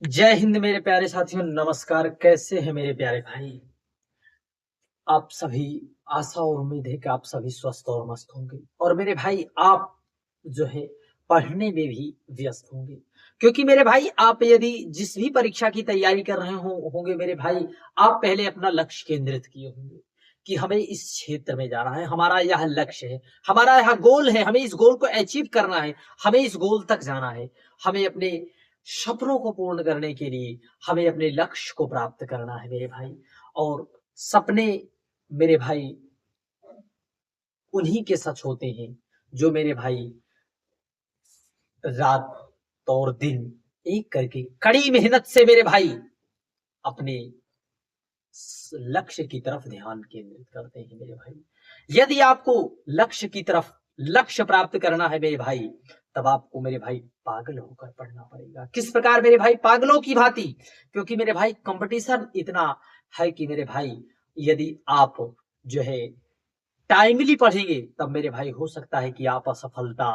जय हिंद मेरे प्यारे साथियों, नमस्कार। कैसे हैं मेरे प्यारे भाई? आप सभी, आशा और उम्मीद है कि आप सभी स्वस्थ और मस्त होंगे। और मेरे भाई, आप जो है पढ़ने में भी व्यस्त होंगे, क्योंकि मेरे भाई आप यदि जिस भी परीक्षा की तैयारी कर रहे होंगे मेरे भाई, आप पहले अपना लक्ष्य केंद्रित किए होंगे कि हमें इस क्षेत्र में जाना है, हमारा यह लक्ष्य है, हमारा यह गोल है, हमें इस गोल को अचीव करना है, हमें इस गोल तक जाना है, हमें अपने सपनों को पूर्ण करने के लिए हमें अपने लक्ष्य को प्राप्त करना है मेरे भाई। और सपने मेरे भाई उन्हीं के सच होते हैं जो मेरे भाई रात और दिन एक करके कड़ी मेहनत से मेरे भाई अपने लक्ष्य की तरफ ध्यान केंद्रित करते हैं मेरे भाई। यदि आपको लक्ष्य की तरफ लक्ष्य प्राप्त करना है मेरे भाई, तब आपको मेरे भाई पागल होकर पढ़ना पड़ेगा। किस प्रकार मेरे भाई? पागलों की भांति। क्योंकि मेरे भाई कंपटीशन इतना है कि मेरे भाई, यदि आप जो है टाइमली पढ़ेंगे, तब मेरे भाई हो सकता है कि आप असफलता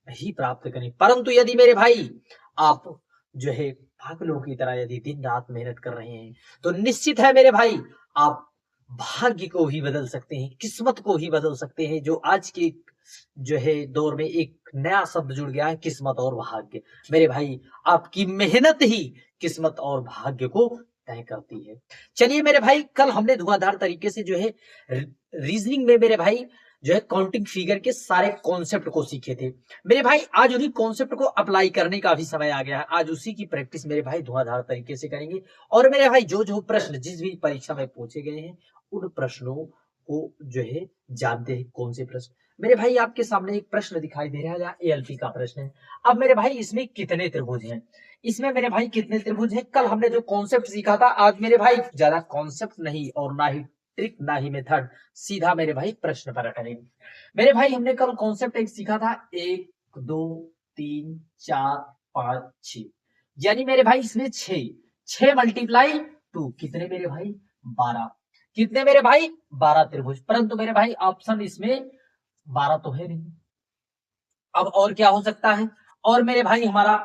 ही प्राप्त करें। परंतु यदि मेरे भाई आप जो है पागलों की तरह यदि दिन रात मेहनत कर रहे हैं, तो निश्चित है मेरे भाई, आप भाग्य को ही बदल सकते हैं, किस्मत को ही बदल सकते हैं। जो आज के जो है दौर में एक नया शब्द जुड़ गया है, किस्मत और भाग्य। मेरे भाई, आपकी मेहनत ही किस्मत और भाग्य को तय करती है। चलिए मेरे भाई, कल हमने धुआंधार तरीके से जो है रीजनिंग में मेरे भाई जो है काउंटिंग फिगर के सारे कॉन्सेप्ट को सीखे थे मेरे भाई। आज उन्हीं कॉन्सेप्ट को अप्लाई करने का भी समय आ गया है। आज उसी की प्रैक्टिस मेरे भाई धुआंधार तरीके से करेंगे। और मेरे भाई जो जो प्रश्न जिस भी परीक्षा में पूछे गए हैं, उन प्रश्नों को जो है जानते हैं कौन से प्रश्न। मेरे भाई आपके सामने एक प्रश्न दिखाई दे रहा है, एएलपी का प्रश्न है। अब मेरे भाई इसमें कितने त्रिभुज हैं? इसमें मेरे भाई कितने त्रिभुज हैं? कल हमने जो कॉन्सेप्ट सीखा था, आज मेरे भाई ज्यादा कॉन्सेप्ट नहीं और ना ही ट्रिक ना ही मेथड, सीधा मेरे भाई प्रश्न पर करेंगे। मेरे भाई हमने कल कॉन्सेप्ट एक सीखा था, एक, दो, तीन, चार, पांच, छ। यानी मेरे भाई इसमें छह, छह मल्टीप्लाई टू कितने मेरे भाई? 12। कितने मेरे भाई? 12 त्रिभुज। परंतु मेरे भाई ऑप्शन इसमें 12 तो है नहीं। अब और क्या हो सकता है? और मेरे भाई हमारा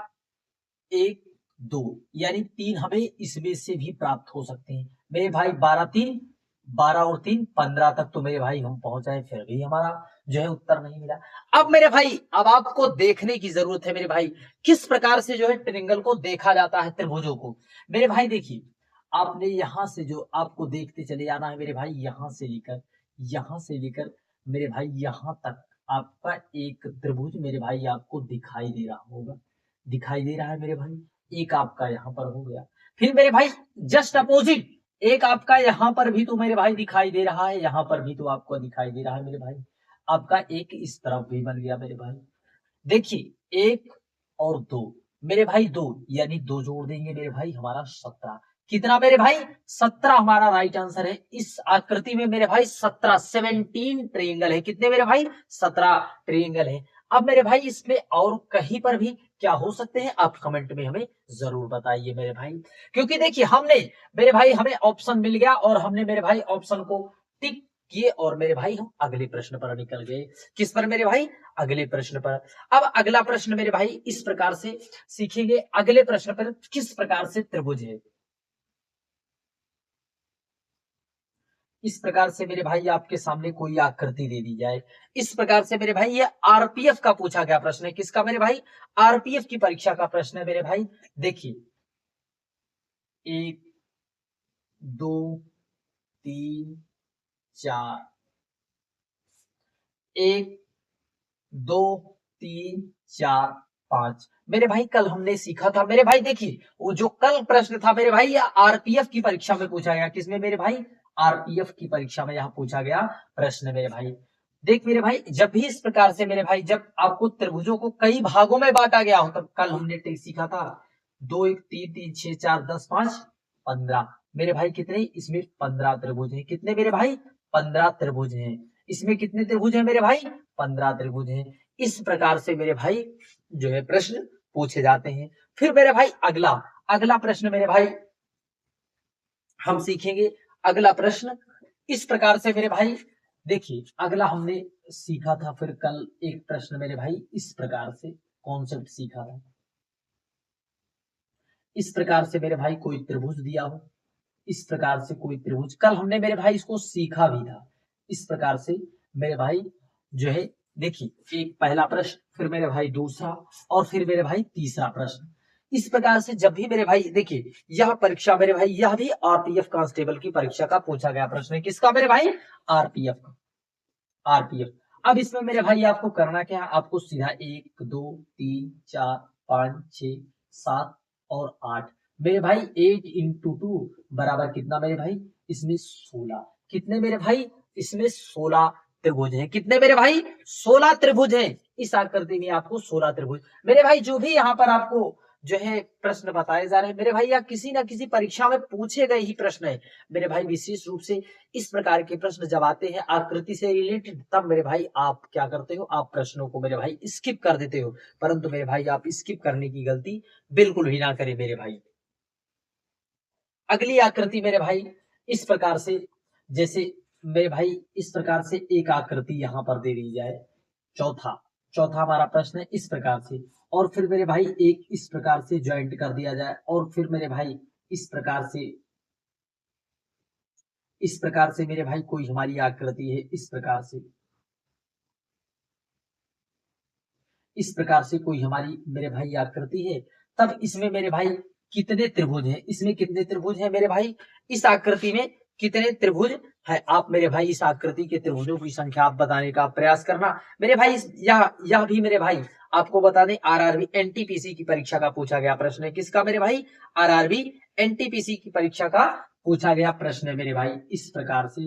एक, दो, यानी तीन हमें इसमें से भी प्राप्त हो सकते हैं मेरे भाई। 12 तीन, 12 और तीन 15 तक तो मेरे भाई हम पहुंच जाए, फिर भी हमारा जो है उत्तर नहीं मिला। अब मेरे भाई, अब आपको देखने की जरूरत है मेरे भाई, किस प्रकार से जो है ट्रायंगल को देखा जाता है, त्रिभुजों को। मेरे भाई देखिए, आपने यहां से जो आपको देखते चले जाना है मेरे भाई, यहां से लेकर मेरे भाई यहां तक आपका एक त्रिभुज मेरे भाई आपको दिखाई दे रहा होगा। दिखाई दे रहा है मेरे भाई, एक आपका यहां पर हो गया। फिर मेरे भाई जस्ट अपोजिट एक आपका यहां पर भी तो मेरे भाई दिखाई दे रहा है, यहां पर भी तो आपको दिखाई दे रहा है मेरे भाई। आपका एक इस तरफ भी बन गया मेरे भाई। देखिए, एक और दो, मेरे भाई दो, यानी दो जोड़ देंगे मेरे भाई, हमारा 17। कितना मेरे भाई? 17 हमारा राइट आंसर है। इस आकृति में मेरे भाई 17, 17 ट्रेंगल है। कितने मेरे भाई? 17 ट्रेंगल है। अब मेरे भाई इसमें और कहीं पर भी क्या हो सकते हैं, आप कमेंट में हमें जरूर बताइए मेरे भाई। क्योंकि देखिए, हमने मेरे भाई हमें ऑप्शन मिल गया और हमने मेरे भाई ऑप्शन को टिक किए, और मेरे भाई हम अगले प्रश्न पर निकल गए। किस पर मेरे भाई? अगले प्रश्न पर। अब अगला प्रश्न मेरे भाई इस प्रकार से सीखेंगे, अगले प्रश्न पर किस प्रकार से त्रिभुज है। इस प्रकार से मेरे भाई आपके सामने कोई आकृति दे दी जाए, इस प्रकार से मेरे भाई, ये आरपीएफ का पूछा गया प्रश्न है। किसका मेरे भाई? आरपीएफ की परीक्षा का प्रश्न है मेरे भाई। देखिए, एक, दो, तीन, चार, एक, दो, तीन, चार, पांच। मेरे भाई कल हमने सीखा था मेरे भाई, देखिए वो जो कल प्रश्न था मेरे भाई, यह आरपीएफ की परीक्षा में पूछा गया। किसमें मेरे भाई? आरपीएफ की परीक्षा में यहां पूछा गया प्रश्न मेरे भाई। देख मेरे भाई, जब भी इस प्रकार से मेरे भाई, जब आपको त्रिभुजों को कई भागों में बांटा गया हो, तब कल हमने सीखा था, दो, एक, तीन, तीन, छह, चार, 10, 5, 15। मेरे भाई कितने? इसमें 15 त्रिभुज हैं। कितने मेरे भाई? 15 त्रिभुज हैं। इसमें कितने त्रिभुज हैं मेरे भाई? 15 त्रिभुज हैं। इस प्रकार से मेरे भाई जो है प्रश्न पूछे जाते हैं। फिर मेरे भाई अगला अगला प्रश्न मेरे भाई हम सीखेंगे। अगला प्रश्न इस प्रकार से मेरे भाई, देखिए अगला हमने सीखा था, फिर कल एक प्रश्न मेरे भाई इस प्रकार से कॉन्सेप्ट सीखा था। इस प्रकार से मेरे भाई कोई त्रिभुज दिया हो, इस प्रकार से कोई त्रिभुज, कल हमने मेरे भाई इसको सीखा भी था। इस प्रकार से मेरे भाई जो है, देखिए एक पहला प्रश्न, फिर मेरे भाई दूसरा, और फिर मेरे भाई तीसरा प्रश्न। इस प्रकार से जब भी मेरे भाई देखिए, यह परीक्षा मेरे भाई, यह भी आरपीएफ कांस्टेबल की परीक्षा का पूछा गया प्रश्न है। किसका मेरे भाई? आरपीएफ का, आरपीएफ। अब इसमें मेरे भाई आपको करना क्या है, आपको सीधा 1 2 3 4 5 6 7 और 8, मेरे भाई 8 इंटू 2 बराबर कितना मेरे भाई? इसमें 16। कितने मेरे भाई? इसमें 16 त्रिभुज हैं। कितने मेरे भाई? 16 त्रिभुज हैं। इस आकृति में आपको 16 त्रिभुज मेरे भाई, जो भी यहाँ पर आपको जो है प्रश्न बताए जा रहे हैं मेरे भाई, या किसी ना किसी परीक्षा में पूछे गए ही प्रश्न है मेरे भाई। विशेष रूप से इस प्रकार के प्रश्न जब आते हैं आकृति से रिलेटेड, तब मेरे भाई आप क्या करते हो, आप प्रश्नों को मेरे भाई स्किप कर देते हो। परंतु मेरे भाई आप स्किप करने की गलती बिल्कुल भी ना करें मेरे भाई। अगली आकृति मेरे भाई इस प्रकार से, जैसे मेरे भाई इस प्रकार से एक आकृति यहां पर दे दी जाए, चौथा चौथा हमारा प्रश्न है इस प्रकार से, और फिर मेरे भाई एक इस प्रकार से ज्वाइंट कर दिया जाए, और फिर मेरे भाई इस प्रकार से, इस प्रकार से मेरे भाई कोई हमारी आकृति है, इस प्रकार से, इस प्रकार से कोई हमारी मेरे भाई आकृति है। तब इसमें मेरे भाई कितने त्रिभुज हैं? इसमें कितने त्रिभुज हैं मेरे भाई? इस आकृति में कितने त्रिभुज है? आप मेरे भाई इस आकृति के त्रिभुजों की संख्या आप बताने का प्रयास करना मेरे भाई। यह भी मेरे भाई आपको बता दें, आरआरबी एनटीपीसी की परीक्षा का पूछा गया प्रश्न है। किसका मेरे भाई? आरआरबी एनटीपीसी की परीक्षा का पूछा गया प्रश्न है मेरे भाई। इस प्रकार से,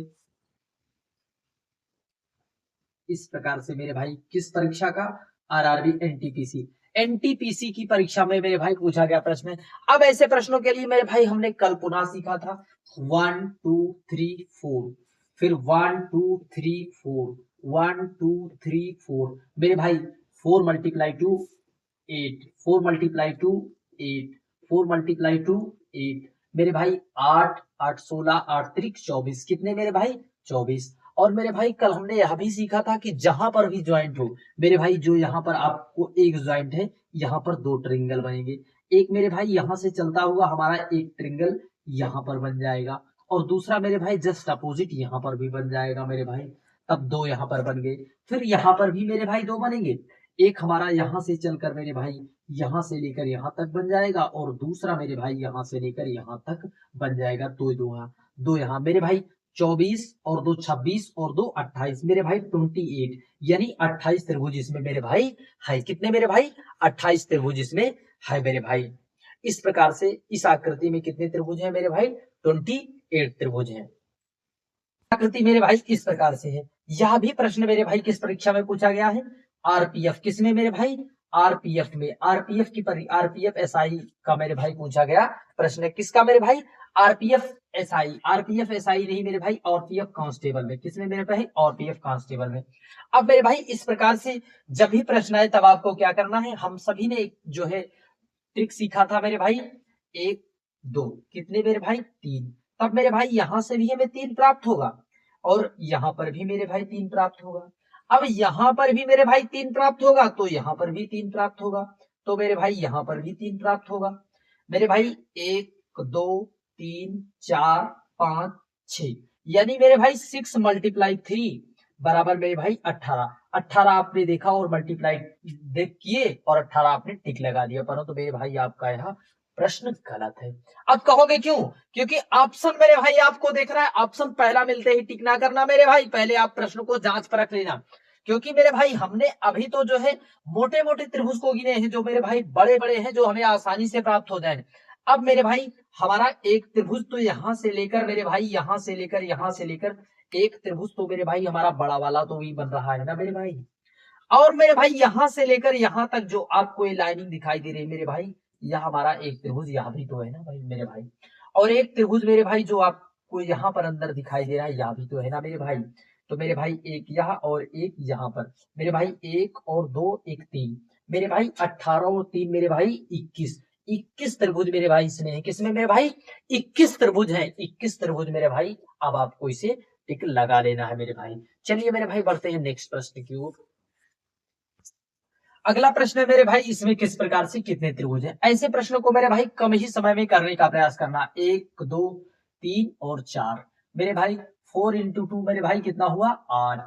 इस प्रकार से मेरे भाई किस परीक्षा का? आरआरबी एनटीपीसी, एनटीपीसी की परीक्षा में मेरे भाई पूछा गया प्रश्न है। अब ऐसे प्रश्नों के लिए मेरे भाई हमने कल पुनः सीखा था 1 2 3 4, फिर 1 2 3 4, 1 2 3 4 मेरे भाई, 4 multiply two 8, 4 multiply two 8, 4 multiply two 8 मेरे भाई 8 8 16 8 त्रिक 24। कितने मेरे भाई? 24। और मेरे भाई कल हमने यह भी सीखा था कि जहां पर भी ज्वाइंट हो मेरे भाई, जो यहाँ पर आपको एक ज्वाइंट है, यहाँ पर दो ट्रिंगल बनेंगे। एक मेरे भाई यहाँ से चलता हुआ हमारा एक ट्रिंगल यहाँ पर बन जाएगा, और दूसरा मेरे भाई जस्ट अपोजिट यहाँ पर भी बन जाएगा मेरे भाई। तब दो यहाँ पर बन गए, फिर यहाँ पर भी मेरे भाई दो बनेंगे। एक हमारा यहाँ से चलकर मेरे भाई यहाँ से लेकर यहाँ तक बन जाएगा, और दूसरा मेरे भाई यहाँ से लेकर यहाँ तक बन जाएगा। दो यहाँ मेरे भाई 24 और 2 26 और 2 28 मेरे भाई 28, यानी 28 त्रिभुज इसमें मेरे भाई है। कितने मेरे भाई? 28 त्रिभुज इसमें है मेरे भाई। इस प्रकार से इस आकृति में कितने त्रिभुज हैं मेरे भाई? 28 त्रिभुज हैं। आकृति मेरे भाई इस प्रकार से है। यह भी प्रश्न मेरे भाई किस परीक्षा में पूछा गया है? आरपीएफ। किसमें मेरे भाई? आरपीएफ में। आरपीएफ एसआई का मेरे भाई पूछा गया प्रश्न है। किसका मेरे भाई? RPF SI. आरपीएफ एसआई नहीं मेरे भाई, आरपीएफ कांस्टेबल में। किसमें मेरे भाई? आरपीएफ कांस्टेबल में। अब मेरे भाई इस प्रकार से जब भी प्रश्न आए तब आपको क्या करना है, हम सभी ने एक जो है ट्रिक सीखा था मेरे भाई, 1 2 कितने मेरे भाई? 3। तब मेरे भाई यहां से भी हमें 3 प्राप्त होगा, और यहां पर भी मेरे भाई 3 प्राप्त होगा। अब यहां पर भी मेरे भाई 3 प्राप्त होगा, तो यहां पर भी 3 प्राप्त होगा, तो मेरे भाई यहां पर भी 3 प्राप्त होगा मेरे भाई। 1 2 3 4 5 6, यानी मेरे भाई 6 मल्टीप्लाई 3 बराबर मेरे भाई 18। 18 आपने देखा और मल्टीप्लाई देख किए, और 18 आपने टिक लगा दिया, परंतु मेरे भाई आपका यह प्रश्न गलत है। अब कहोगे क्यों? क्योंकि ऑप्शन मेरे भाई आपको देख रहा है, ऑप्शन पहला मिलते ही टिक ना करना मेरे भाई, पहले आप प्रश्न को जांच परख लेना। क्योंकि मेरे भाई हमने अभी तो जो है मोटे मोटे त्रिभुज को गिने हैं, जो मेरे भाई बड़े बड़े हैं, जो हमें आसानी से प्राप्त हो जाए। अब मेरे भाई हमारा एक त्रिभुज तो यहां से लेकर मेरे भाई, यहां से लेकर एक त्रिभुज तो मेरे भाई हमारा बड़ा वाला तो भी बन रहा है ना मेरे भाई। और मेरे भाई यहां से लेकर यहां तक जो आपको ये लाइनिंग दिखाई दे रही है मेरे भाई, यह हमारा एक त्रिभुज यहाँ भी तो है ना भाई मेरे भाई। और एक त्रिभुज मेरे भाई जो आपको यहाँ पर अंदर दिखाई दे रहा है, यह भी तो है ना मेरे भाई। तो मेरे भाई एक यहाँ और एक यहाँ पर मेरे भाई, 1 और 2 1 3 मेरे भाई, 18 और 3 मेरे भाई 21 त्रिभुज मेरे भाई इसमें है। किसमें मेरे भाई? 21 त्रिभुज है, 21 त्रिभुज मेरे भाई। अब आपको इसे टिक लगा लेना है मेरे भाई। चलिए मेरे भाई बढ़ते हैं नेक्स्ट प्रश्न की ओर। अगला प्रश्न है मेरे भाई, इसमें किस प्रकार से कितने त्रिभुज हैं। ऐसे प्रश्नों को मेरे भाई कम ही समय में करने का प्रयास करना। 1 2 3 और 4 मेरे भाई, 4 इंटू 2 मेरे भाई कितना हुआ 8,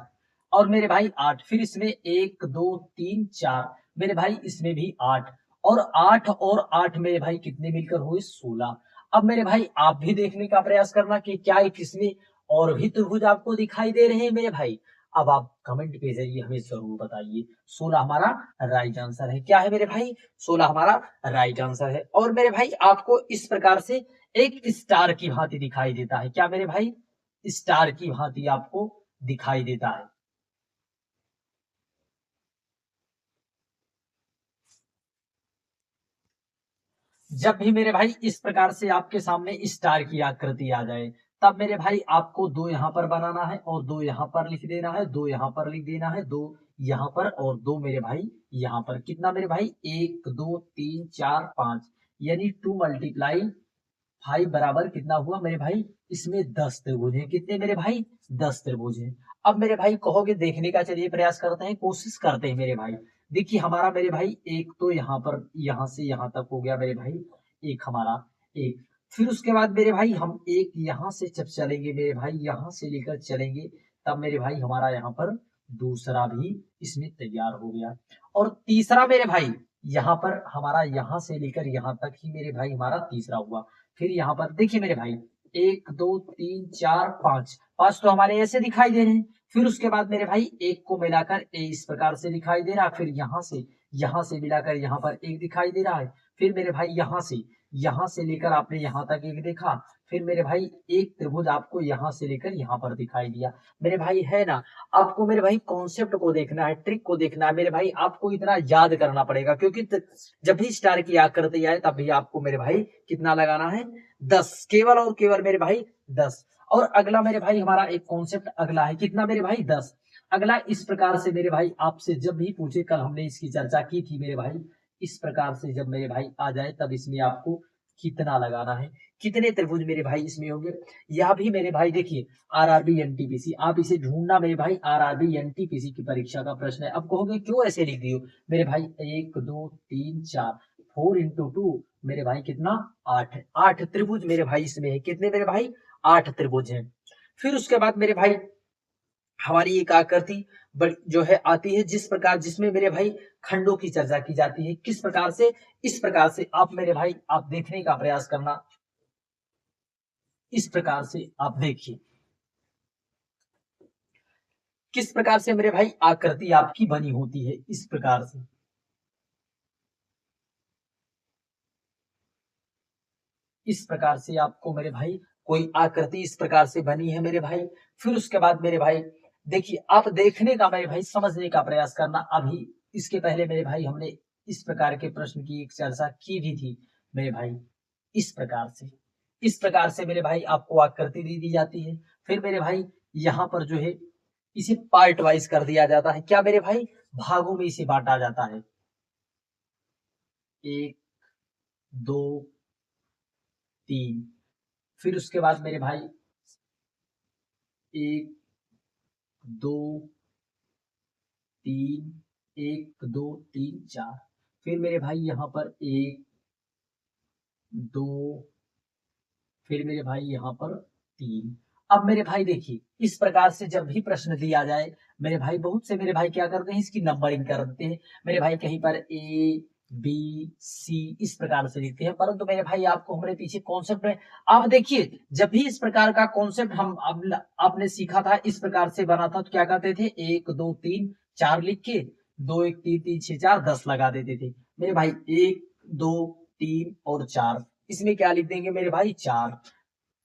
और मेरे भाई 8, फिर इसमें 1 2 3 4 मेरे भाई इसमें भी 8, और 8 और 8 मेरे भाई कितने मिलकर हुए 16। अब मेरे भाई आप भी देखने का प्रयास करना कि क्या इसमें और भी त्रिभुज आपको दिखाई दे रहे हैं मेरे भाई। अब आप कमेंट के जरिए हमें जरूर बताइए। 16 हमारा राइट आंसर है। क्या है मेरे भाई, 16 हमारा राइट आंसर है। और मेरे भाई आपको इस प्रकार से एक स्टार की भांति दिखाई देता है। क्या मेरे भाई, स्टार की भांति आपको दिखाई देता है। जब भी मेरे भाई इस प्रकार से आपके सामने स्टार की आकृति आ जाए, तब मेरे भाई आपको 2 यहाँ पर बनाना है, और 2 यहाँ पर लिख देना है, 2 यहाँ पर लिख देना है, 2 यहाँ पर, और 2 मेरे भाई यहाँ पर। कितना मेरे भाई, 1 2 3 4 5, यानी 2 मल्टीप्लाई 5 बराबर कितना हुआ मेरे भाई, इसमें 10 त्रिभुज है। कितने मेरे भाई, 10 त्रिभुज है। अब मेरे भाई कहोगे देखने का, चलिए प्रयास करते हैं, कोशिश करते हैं मेरे भाई। देखिए हमारा मेरे भाई एक तो यहाँ पर, यहाँ से यहाँ तक हो गया मेरे भाई, एक हमारा, एक, फिर उसके बाद मेरे भाई हम एक यहाँ से जब चलेंगे मेरे भाई, यहाँ से लेकर चलेंगे, तब मेरे भाई हमारा यहाँ पर दूसरा भी इसमें तैयार हो गया। और तीसरा मेरे भाई यहाँ पर हमारा, यहाँ से लेकर यहाँ तक ही मेरे भाई हमारा तीसरा हुआ। फिर यहाँ पर देखिए मेरे भाई, 1 2 3 4 5, 5 तो हमारे ऐसे दिखाई दे रहे हैं। फिर उसके बाद मेरे भाई एक को मिलाकर ए इस प्रकार से दिखाई दे रहा है। फिर यहाँ से मिलाकर यहाँ पर एक दिखाई दे रहा है। फिर मेरे भाई यहाँ से लेकर आपने यहाँ तक एक देखा। फिर मेरे भाई एक त्रिभुज आपको यहाँ से लेकर यहाँ पर दिखाई दिया मेरे भाई, है ना। आपको मेरे भाई कॉन्सेप्ट को देखना है, ट्रिक को देखना है मेरे भाई, आपको इतना याद करना पड़ेगा, क्योंकि जब भी स्टार की आकृति आए तब भी आपको मेरे भाई कितना लगाना है, 10, केवल और केवल मेरे भाई 10। और अगला मेरे भाई हमारा एक कॉन्सेप्ट अगला है, कितना मेरे भाई, 10। अगला इस प्रकार से मेरे भाई आपसे जब भी पूछे, कल हमने इसकी चर्चा की थी मेरे भाई, इस प्रकार से जब मेरे भाई आ जाए तब इसमें आपको कितना लगाना है, कितने त्रिभुज मेरे भाई इसमें होंगे। यह भी मेरे भाई देखिए आरआरबी एनटीपीसी, आप इसे ढूंढना मेरे भाई, आरआरबी एनटीपीसी की परीक्षा का प्रश्न है। अब कहोगे क्यों ऐसे लिख दियो मेरे भाई, 1 2 3 4, 4 इंटू 2 मेरे भाई कितना, 8 है। 8 त्रिभुज मेरे भाई इसमें है। कितने मेरे भाई, 8 त्रिभुज हैं। फिर उसके बाद मेरे भाई हमारी एक आकृति जो है आती है, जिस प्रकार जिसमें मेरे भाई खंडों की चर्चा की जाती है। किस प्रकार से, इस प्रकार से आप मेरे भाई आप देखने का प्रयास करना। इस प्रकार से आप देखिए किस प्रकार से मेरे भाई आकृति आपकी बनी होती है। इस प्रकार से, इस प्रकार से आपको मेरे भाई कोई आकृति इस प्रकार से बनी है मेरे भाई। फिर उसके बाद मेरे भाई देखिए, आप देखने का मेरे भाई समझने का प्रयास करना। अभी इसके पहले मेरे भाई हमने इस प्रकार के प्रश्न की एक चर्चा की भी थी मेरे भाई। इस प्रकार से, इस प्रकार से मेरे भाई आपको आकृति दे दी जाती है। फिर मेरे भाई यहाँ पर जो है इसे पार्ट वाइज कर दिया जाता है। क्या मेरे भाई, भागों में इसे बांटा जाता है, 1 2 3। फिर उसके बाद मेरे भाई 1 2 3, 1 2 3 4। फिर मेरे भाई यहाँ पर 1 2, फिर मेरे भाई यहाँ पर 3। अब मेरे भाई देखिए इस प्रकार से जब भी प्रश्न दिया जाए मेरे भाई, बहुत से मेरे भाई क्या करते हैं, इसकी नंबरिंग कर देते हैं मेरे भाई। कहीं पर ए बी सी इस प्रकार से लिखते हैं, परंतु मेरे भाई आपको हमारे पीछे कॉन्सेप्ट में, आप देखिए जब भी इस प्रकार का कॉन्सेप्ट हम आपने सीखा था, इस प्रकार से बना था, तो क्या करते थे, 1 2 3 4 लिख के 2 1 3 3 6 4 10 लगा देते थे मेरे भाई। 1 2 3 और 4, इसमें क्या लिख देंगे मेरे भाई, 4,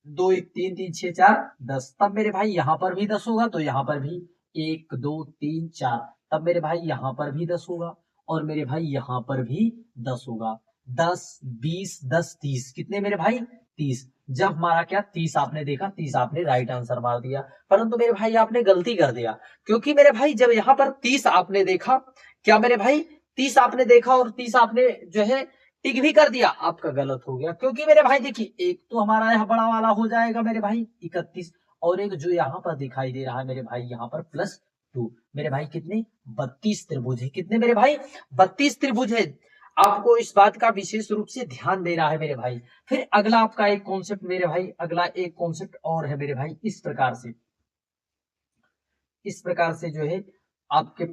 2 1 3 3 6 4 10। तब मेरे भाई यहाँ पर भी 10 होगा, तो यहाँ पर भी 1 2 3 4, तब मेरे भाई यहाँ पर भी 10 होगा, और मेरे भाई यहाँ पर भी 10 होगा। 10 20 10 30, कितने मेरे भाई, 30। जब हमारा क्या, 30 आपने देखा, 30 आपने राइट आंसर मार दिया, परंतु मेरे भाई आपने गलती कर दिया, क्योंकि मेरे भाई जब यहाँ पर 30 आपने देखा, क्या मेरे भाई 30 आपने देखा और 30 आपने जो है टिक भी कर दिया, आपका गलत हो गया। क्योंकि मेरे भाई देखिए, एक तो हमारा यहाँ बड़ा वाला हो जाएगा मेरे भाई 31, और एक जो यहाँ पर दिखाई दे रहा है मेरे भाई यहाँ पर प्लस 2। मेरे भाई कितने 32 त्रिभुज है। कितने मेरे भाई 32 त्रिभुज है। आपको इस बात का विशेष रूप से ध्यान देना है मेरे भाई। फिर अगला आपका एक कॉन्सेप्ट मेरे भाई, अगला एक कॉन्सेप्ट और है मेरे भाई, इस प्रकार से जो है आपके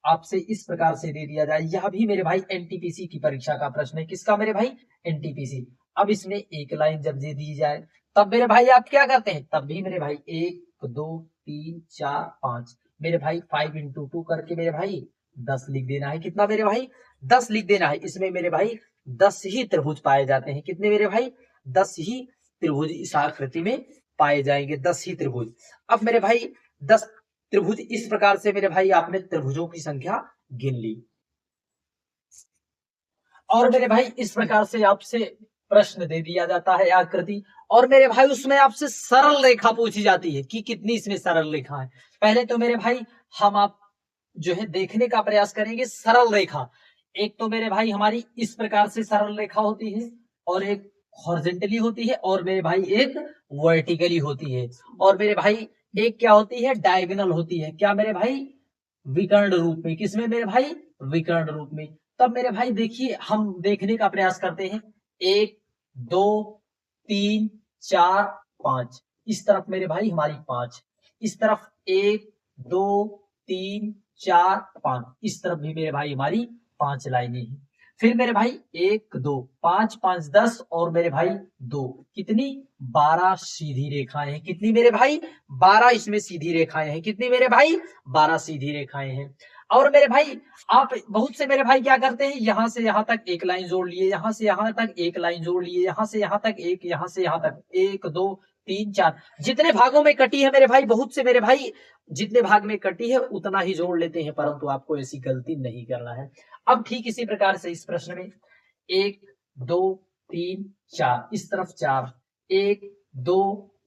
आपसे इस प्रकार से दे दिया जाए। यह भी मेरे भाई एनटीपीसी की परीक्षा का प्रश्न है। किसका मेरे भाई? एनटीपीसी। अब इसमें एक लाइन जब दे दी जाए तब मेरे भाई आप क्या करते हैं? तब भी मेरे भाई 1 2 3 4 5 मेरे भाई 5 इंटू 2 करके मेरे भाई 10 लिख देना है। कितना मेरे भाई? 10 लिख देना है। इसमें मेरे भाई 10 ही त्रिभुज पाए जाते हैं। कितने मेरे भाई? 10 ही त्रिभुज इस आकृति में पाए जाएंगे। 10 ही त्रिभुज। अब मेरे भाई 10 त्रिभुज इस प्रकार से मेरे भाई आपने त्रिभुजों की संख्या गिन ली। और मेरे भाई इस प्रकार से आपसे प्रश्न दे दिया जाता है आकृति, और मेरे भाई उसमें आपसे सरल रेखा पूछी जाती है कि कितनी इसमें सरल रेखा है। पहले तो मेरे भाई हम आप जो है देखने का प्रयास करेंगे सरल रेखा। एक तो मेरे भाई हमारी इस प्रकार से सरल रेखा होती है, और एक हॉरिजॉन्टली होती है, और मेरे भाई एक वर्टिकली होती है, और मेरे भाई एक क्या होती है? डायगोनल होती है। क्या मेरे भाई? विकर्ण रूप में। किसमें मेरे भाई? विकर्ण रूप में। तब मेरे भाई देखिए हम देखने का प्रयास करते हैं। 1 2 3 4 5। इस तरफ मेरे भाई हमारी 5, इस तरफ 1 2 3 4 5, इस तरफ भी मेरे भाई हमारी 5 लाइनें हैं। फिर मेरे भाई 1 2 5 5 10 और मेरे भाई 2, कितनी? 12 सीधी रेखाएं हैं। कितनी मेरे भाई? 12 इसमें सीधी रेखाएं हैं। कितनी मेरे भाई? 12 सीधी रेखाएं हैं। और मेरे भाई आप बहुत से मेरे भाई क्या करते हैं? यहां से यहां तक एक लाइन जोड़ लिए, यहां से यहां तक एक लाइन जोड़ लिए, यहां से यहां तक एक, यहां से यहां तक 1 2 3 4, जितने भागों में कटी है मेरे भाई, बहुत से मेरे भाई जितने भाग में कटी है उतना ही जोड़ लेते हैं, परंतु आपको ऐसी गलती नहीं करना है। अब ठीक इसी प्रकार से इस प्रश्न में 1 2 3 4, इस तरफ 4, 1 2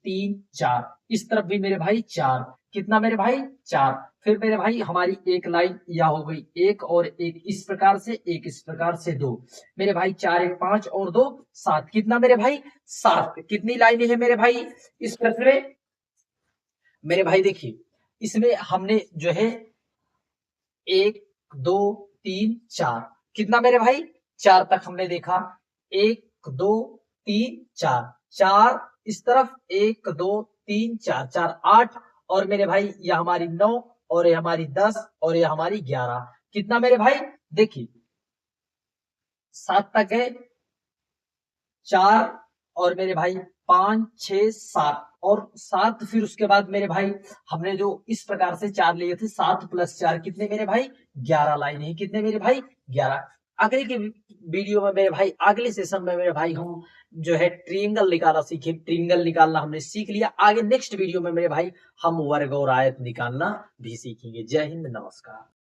3 4, इस तरफ भी मेरे भाई 4, कितना मेरे भाई? 4। फिर मेरे भाई हमारी एक लाइन यह हो गई, एक और एक इस प्रकार से, एक इस प्रकार से 2, मेरे भाई 4 1 5 और 2 7, कितना मेरे भाई? 7। कितनी लाइनें हैं मेरे भाई इस प्रश्न में? मेरे भाई देखिए इसमें हमने जो है 1 2 3 4, कितना मेरे भाई? 4 तक हमने देखा। 1 2 3 4, 4 इस तरफ, 1 2 3 4 4 8, और मेरे भाई यह हमारी 9, और ये हमारी 10, और ये हमारी 11, कितना मेरे भाई? देखिए 7 तक है, 4 और मेरे भाई 5 6 7 और 7, फिर उसके बाद मेरे भाई हमने जो इस प्रकार से 4 लिए थे, 7 + 4 कितने मेरे भाई? 11 लाइन है। कितने मेरे भाई? 11। अगले के वीडियो में मेरे भाई, अगले सेशन में मेरे भाई हम जो है ट्रिंगल निकालना सीखे। ट्रिंगल निकालना हमने सीख लिया। आगे नेक्स्ट वीडियो में मेरे भाई हम वर्ग और आयत निकालना भी सीखेंगे। जय हिंद, नमस्कार।